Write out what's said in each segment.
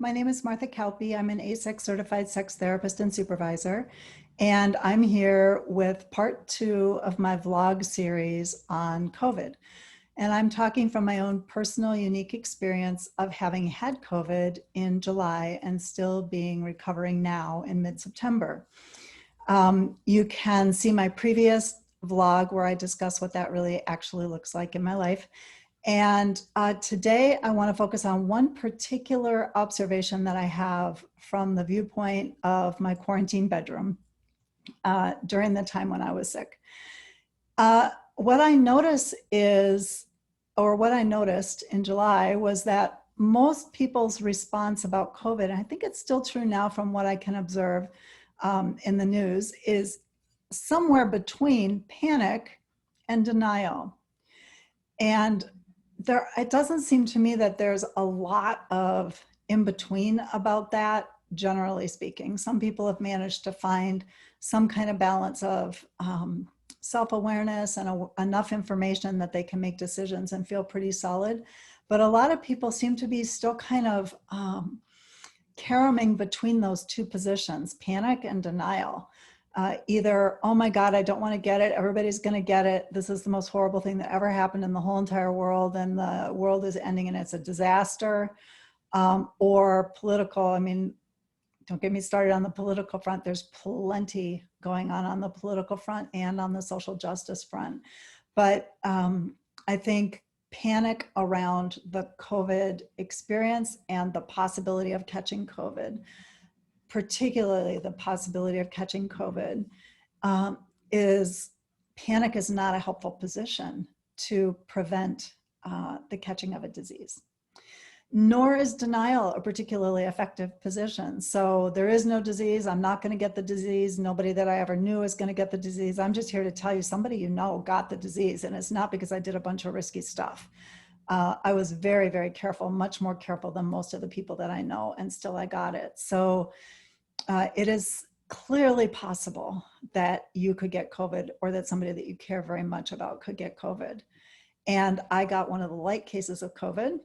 My name is Martha Kalpe. I'm an ASEX certified sex therapist and supervisor, and I'm here with part 2 of my vlog series on COVID. And I'm talking from my own personal unique experience of having had COVID in July and still being recovering now in mid-September. You can see my previous vlog where I discuss what that really actually looks like in my life. And today I want to focus on one particular observation that I have from the viewpoint of my quarantine bedroom during the time when I was sick. What I notice is, or what I noticed in July, was that most people's response about COVID, and I think it's still true now from what I can observe in the news, is somewhere between panic and denial. And it doesn't seem to me that there's a lot of in between about that, generally speaking. Some people have managed to find some kind of balance of self-awareness and enough information that they can make decisions and feel pretty solid. But a lot of people seem to be still kind of caroming between those two positions, panic and denial. Either, oh my God, I don't want to get it. Everybody's going to get it. This is the most horrible thing that ever happened in the whole entire world, and the world is ending and it's a disaster. Or political. I mean, don't get me started on the political front. There's plenty going on the political front and on the social justice front. But I think panic around the COVID experience and the possibility of catching COVID, particularly the possibility of catching COVID, panic is not a helpful position to prevent the catching of a disease. Nor is denial a particularly effective position. So there is no disease. I'm not going to get the disease. Nobody that I ever knew is going to get the disease. I'm just here to tell you somebody you know got the disease. And it's not because I did a bunch of risky stuff. I was very, very careful, much more careful than most of the people that I know, and still I got it. So it is clearly possible that you could get COVID, or that somebody that you care very much about could get COVID. And I got one of the light cases of COVID.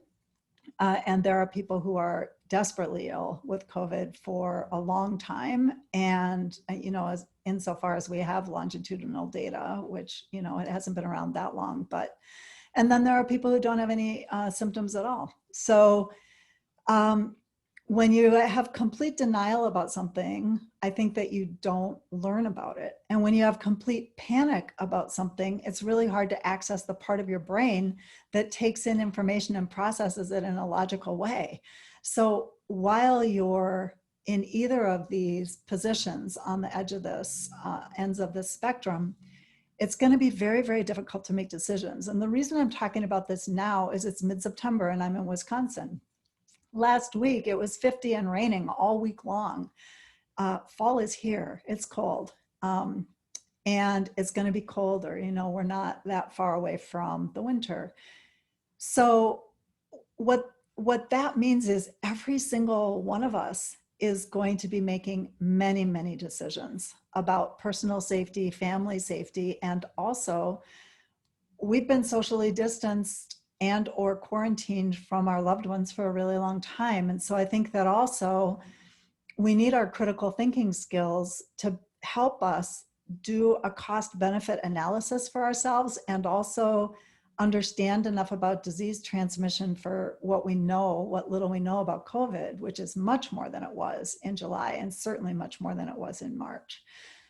And there are people who are desperately ill with COVID for a long time. And, as insofar as we have longitudinal data, which, it hasn't been around that long, and then there are people who don't have any symptoms at all. So when you have complete denial about something, I think that you don't learn about it. And when you have complete panic about something, it's really hard to access the part of your brain that takes in information and processes it in a logical way. So while you're in either of these positions on the edge of this, ends of this spectrum, it's going to be very, very difficult to make decisions. And the reason I'm talking about this now is it's mid-September and I'm in Wisconsin. Last week, it was 50 and raining all week long. Fall is here. It's cold. And it's going to be colder. We're not that far away from the winter. So what that means is every single one of us is going to be making many, many decisions about personal safety, family safety, and also we've been socially distanced and or quarantined from our loved ones for a really long time. And so I think that also we need our critical thinking skills to help us do a cost-benefit analysis for ourselves and also understand enough about disease transmission for what little we know about COVID, which is much more than it was in July and certainly much more than it was in March,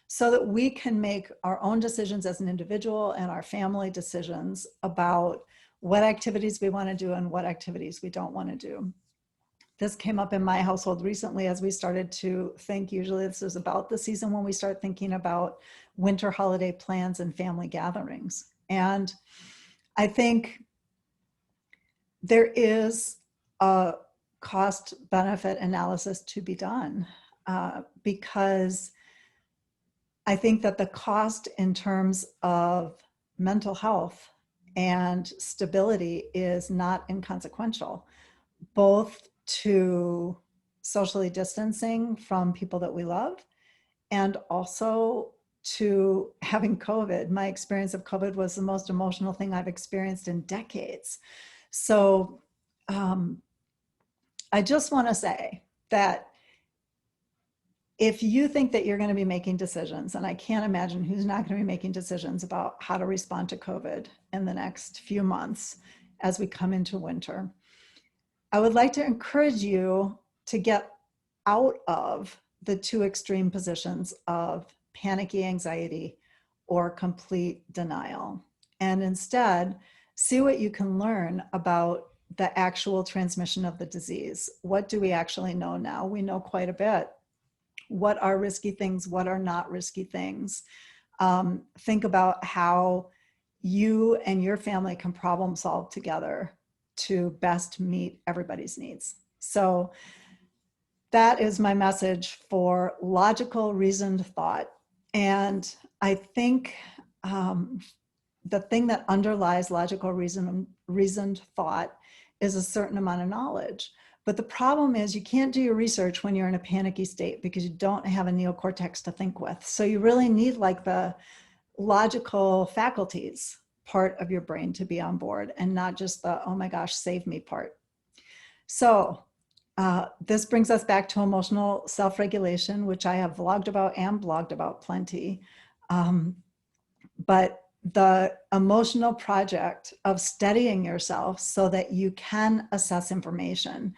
so that we can make our own decisions as an individual and our family decisions about what activities we want to do and what activities we don't want to do. This came up in my household recently as we started to think, usually this is about the season when we start thinking about winter holiday plans and family gatherings. And I think there is a cost-benefit analysis to be done because I think that the cost in terms of mental health and stability is not inconsequential, both to socially distancing from people that we love and also to having COVID. My experience of COVID was the most emotional thing I've experienced in decades. So I just want to say that if you think that you're going to be making decisions, and I can't imagine who's not going to be making decisions about how to respond to COVID in the next few months as we come into winter, I would like to encourage you to get out of the two extreme positions of panicky anxiety or complete denial, and instead see what you can learn about the actual transmission of the disease. What do we actually know now? We know quite a bit. What are risky things? What are not risky things? Think about how you and your family can problem solve together to best meet everybody's needs. So that is my message for logical, reasoned thought. And I think the thing that underlies logical, reasoned thought is a certain amount of knowledge. But the problem is you can't do your research when you're in a panicky state because you don't have a neocortex to think with. So you really need like the logical faculties part of your brain to be on board and not just the, oh my gosh, save me part. So this brings us back to emotional self-regulation, which I have vlogged about and blogged about plenty. But the emotional project of steadying yourself so that you can assess information,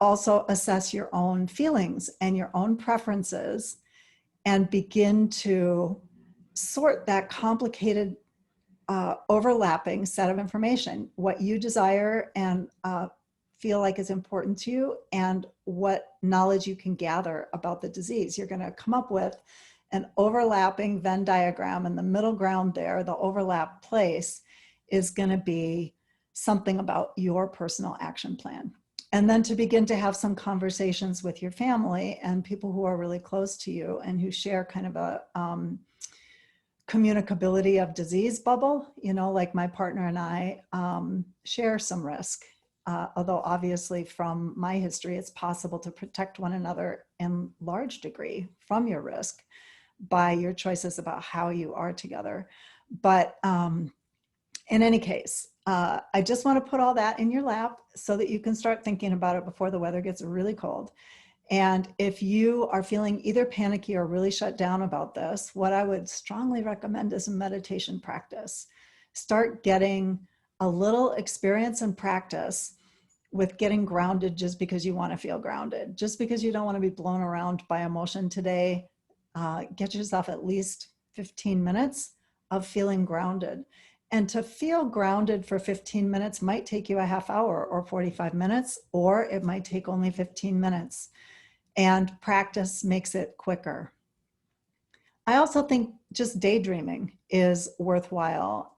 also assess your own feelings and your own preferences, and begin to sort that complicated overlapping set of information, what you desire and feel like is important to you, and what knowledge you can gather about the disease. You're going to come up with an overlapping Venn diagram, and the middle ground there, the overlap place, is going to be something about your personal action plan. And then to begin to have some conversations with your family and people who are really close to you and who share kind of a communicability of disease bubble, you know, like my partner and I share some risk. Although obviously from my history, it's possible to protect one another in large degree from your risk by your choices about how you are together. But in any case, I just want to put all that in your lap so that you can start thinking about it before the weather gets really cold. And if you are feeling either panicky or really shut down about this, what I would strongly recommend is a meditation practice. Start getting a little experience and practice with getting grounded just because you want to feel grounded. Just because you don't want to be blown around by emotion today, get yourself at least 15 minutes of feeling grounded. And to feel grounded for 15 minutes might take you a half hour or 45 minutes, or it might take only 15 minutes. And practice makes it quicker. I also think just daydreaming is worthwhile.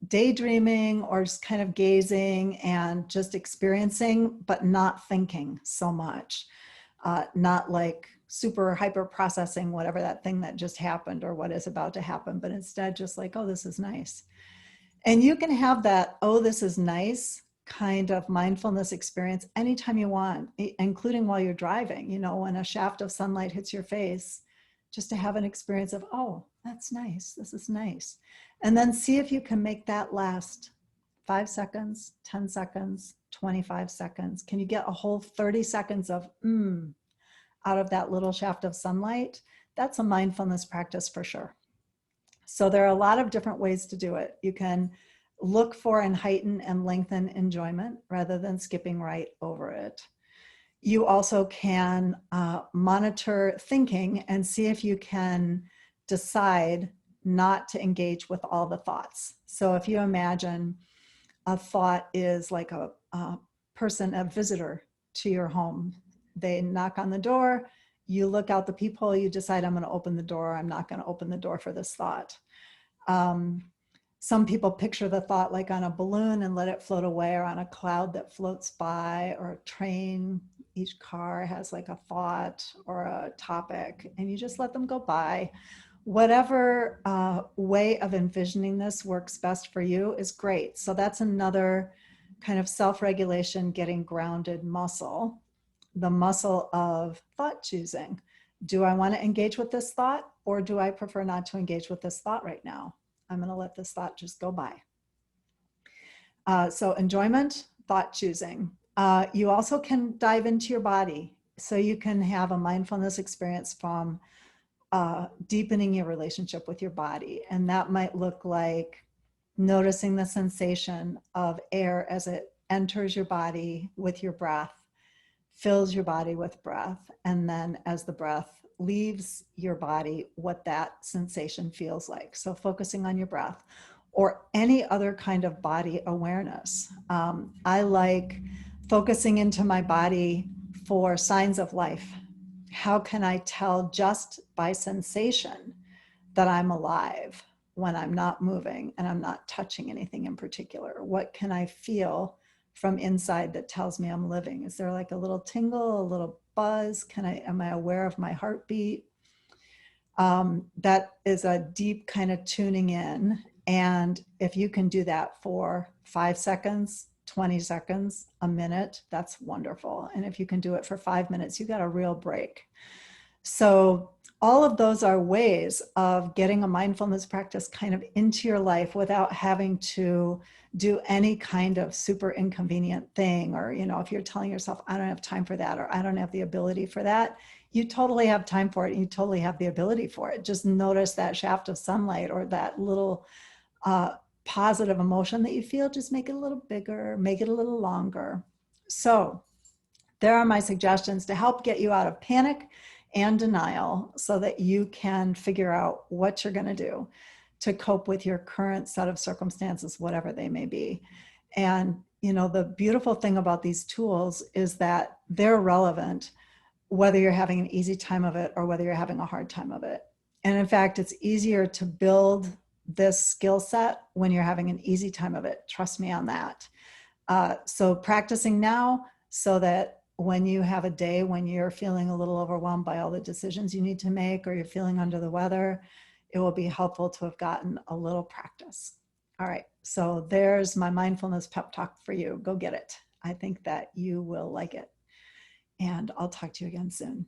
Daydreaming or just kind of gazing and just experiencing, but not thinking so much. Not like super hyper processing whatever that thing that just happened or what is about to happen, but instead just like, oh, this is nice. And you can have that, oh, this is nice kind of mindfulness experience anytime you want, including while you're driving, you know, when a shaft of sunlight hits your face, just to have an experience of, oh, that's nice, this is nice. And then see if you can make that last 5 seconds, 10 seconds, 25 seconds. Can you get a whole 30 seconds of out of that little shaft of sunlight? That's a mindfulness practice for sure. So there are a lot of different ways to do it. You can look for and heighten and lengthen enjoyment rather than skipping right over it. You also can monitor thinking and see if you can decide not to engage with all the thoughts. So if you imagine a thought is like a person, a visitor to your home, they knock on the door, you look out the peephole, you decide, I'm going to open the door, I'm not going to open the door for this thought. Some people picture the thought like on a balloon and let it float away, or on a cloud that floats by, or a train. Each car has like a thought or a topic, and you just let them go by. Whatever way of envisioning this works best for you is great. So that's another kind of self-regulation, getting grounded muscle, the muscle of thought choosing. Do I want to engage with this thought, or do I prefer not to engage with this thought right now? I'm going to let this thought just go by. So enjoyment, thought choosing. You also can dive into your body. So you can have a mindfulness experience from deepening your relationship with your body. And that might look like noticing the sensation of air as it enters your body with your breath, fills your body with breath, and then as the breath leaves your body, what that sensation feels like. So focusing on your breath or any other kind of body awareness. I like focusing into my body for signs of life. How can I tell just by sensation that I'm alive when I'm not moving and I'm not touching anything in particular? What can I feel from inside that tells me I'm living? Is there like a little tingle, a little buzz? Am I aware of my heartbeat? That is a deep kind of tuning in. And if you can do that for 5 seconds, 20 seconds, a minute, that's wonderful. And if you can do it for 5 minutes, you got a real break. So all of those are ways of getting a mindfulness practice kind of into your life without having to do any kind of super inconvenient thing. Or, if you're telling yourself, I don't have time for that, or I don't have the ability for that, you totally have time for it. You totally have the ability for it. Just notice that shaft of sunlight or that little positive emotion that you feel. Just make it a little bigger, make it a little longer. So there are my suggestions to help get you out of panic and denial so that you can figure out what you're going to do to cope with your current set of circumstances, whatever they may be. And, the beautiful thing about these tools is that they're relevant whether you're having an easy time of it or whether you're having a hard time of it. And in fact, it's easier to build this skill set when you're having an easy time of it. Trust me on that. So practicing now so that when you have a day when you're feeling a little overwhelmed by all the decisions you need to make, or you're feeling under the weather, it will be helpful to have gotten a little practice. All right, so there's my mindfulness pep talk for you. Go get it. I think that you will like it. And I'll talk to you again soon.